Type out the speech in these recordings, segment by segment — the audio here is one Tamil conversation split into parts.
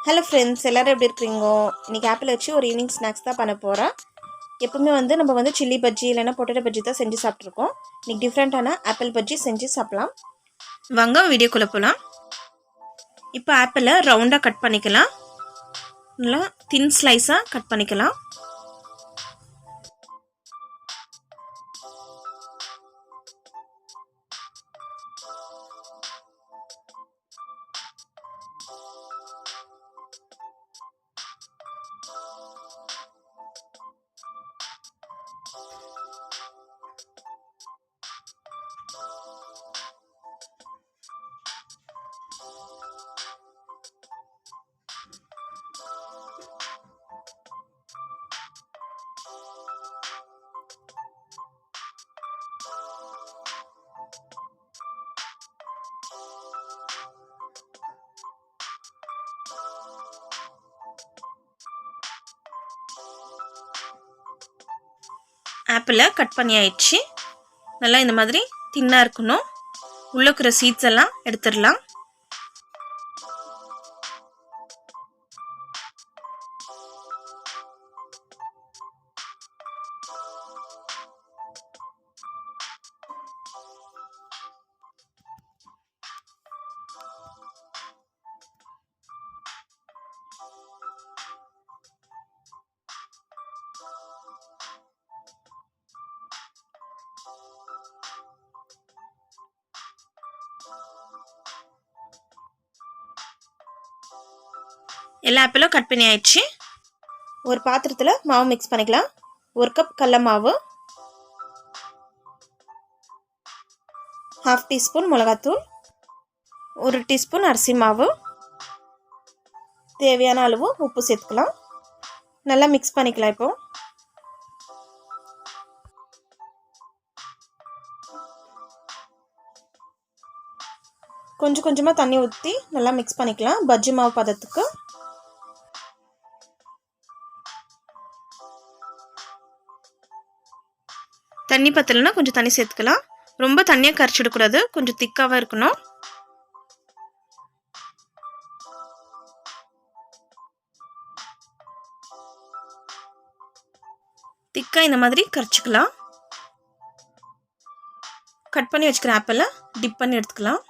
ஹலோ ஃப்ரெண்ட்ஸ், எல்லோரும் எப்படி இருக்கிறீங்கோ? இன்றைக்கி ஆப்பிள் வச்சு ஒரு ஈவினிங் ஸ்நாக்ஸ் தான் பண்ண போகிறேன். எப்பவுமே நம்ம சில்லி பஜ்ஜி இல்லைன்னா பொட்டேட்டோ பஜ்ஜி தான் செஞ்சு சாப்பிட்ருக்கோம். இன்றைக்கி டிஃப்ரெண்ட்டான ஆப்பிள் பஜ்ஜி செஞ்சு சாப்பிட்லாம். வாங்க வீடியோக்குள்ளே போகலாம். இப்போ ஆப்பிளை ரவுண்டாக கட் பண்ணிக்கலாம். நல்லா தின் ஸ்லைஸாக கட் பண்ணிக்கலாம். ஆப்பிளை கட் பண்ணி ஆயிடுச்சு. நல்லா இந்த மாதிரி தின்னாக இருக்கணும். உள்ளே இருக்கிற சீட்ஸ் எல்லாம் எடுத்துடலாம். எல்லா ஆப்பிளும் கட் பண்ணி ஆயிடுச்சு. ஒரு பாத்திரத்தில் மாவு மிக்ஸ் பண்ணிக்கலாம். 1 கப் கடல மாவு, 1/2 டீஸ்பூன் மிளகாத்தூள், 1 டீஸ்பூன் அரிசி மாவு, தேவையான அளவு உப்பு சேர்த்துக்கலாம். நல்லா மிக்ஸ் பண்ணிக்கலாம். இப்போ கொஞ்சம் கொஞ்சமாக தண்ணி ஊற்றி நல்லா மிக்ஸ் பண்ணிக்கலாம். பஜ்ஜி மாவு பதத்துக்கு. தண்ணி பத்தலைன்னா கொஞ்சம் தண்ணி சேர்த்துக்கலாம். ரொம்ப தண்ணியாக கரைச்சிடக்கூடாது, கொஞ்சம் திக்காக இருக்கணும். திக்காக இந்த மாதிரி கரைச்சிக்கலாம். கட் பண்ணி வச்சுக்கிற ஆப்பிளை டிப் பண்ணி எடுத்துக்கலாம்.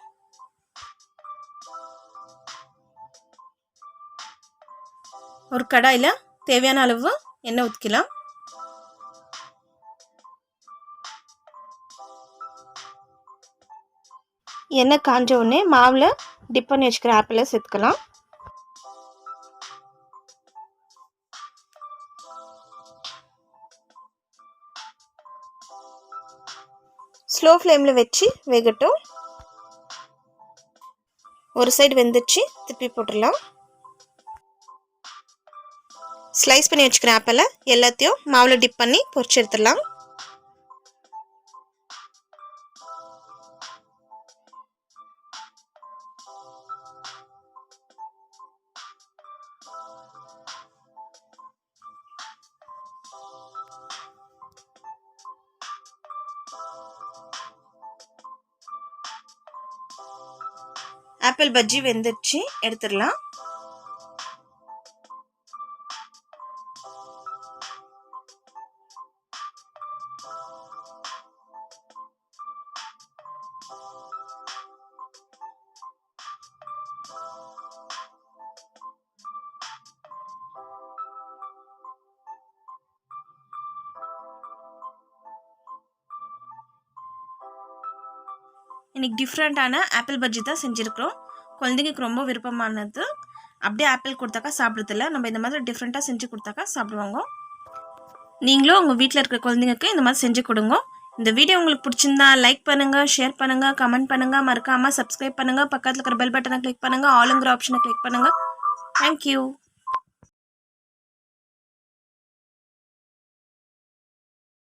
ஒரு கடாயில் தேவையான அளவு எண்ணெய் ஊற்றிக்கலாம். எண்ணெய் காஞ்ச உடனே மாவில் டிப் பண்ணி வச்சுக்கிற ஆப்பிளை சேர்த்துக்கலாம். ஸ்லோ ஃப்ளேமில் வச்சு வேகட்டும். ஒரு சைடு வெந்துச்சு, திருப்பி போட்டுடலாம். ஸ்லைஸ் பண்ணி வச்சுக்கிற ஆப்பிளை எல்லாத்தையும் மாவில் டிப் பண்ணி பொரிச்சு எடுத்துடலாம். ஆப்பிள் பஜ்ஜி வெந்துடுச்சு, எடுத்துடலாம். இன்றைக்கி டிஃப்ரெண்ட்டான ஆப்பிள் பஜ்ஜி தான் செஞ்சுருக்கிறோம். குழந்தைங்களுக்கு ரொம்ப விருப்பமானது. அப்படியே ஆப்பிள் கொடுத்தாக்கா சாப்பிட்றதில்ல. நம்ம இந்த மாதிரி டிஃப்ரெண்ட்டாக செஞ்சு கொடுத்தாக்கா சாப்பிடுவாங்க. நீங்களும் உங்கள் வீட்டில் இருக்கிற குழந்தைங்களுக்கு இந்த மாதிரி செஞ்சு கொடுங்க. இந்த வீடியோ உங்களுக்கு பிடிச்சிருந்தா லைக் பண்ணுங்கள், ஷேர் பண்ணுங்கள், கமெண்ட் பண்ணுங்கள், மறக்காமல் சப்ஸ்கிரைப் பண்ணுங்கள். பக்கத்தில் இருக்கிற பெல் பட்டனை கிளிக் பண்ணுங்கள், ஆளுங்கிற ஆப்ஷனை கிளிக் பண்ணுங்கள். தேங்க்யூ.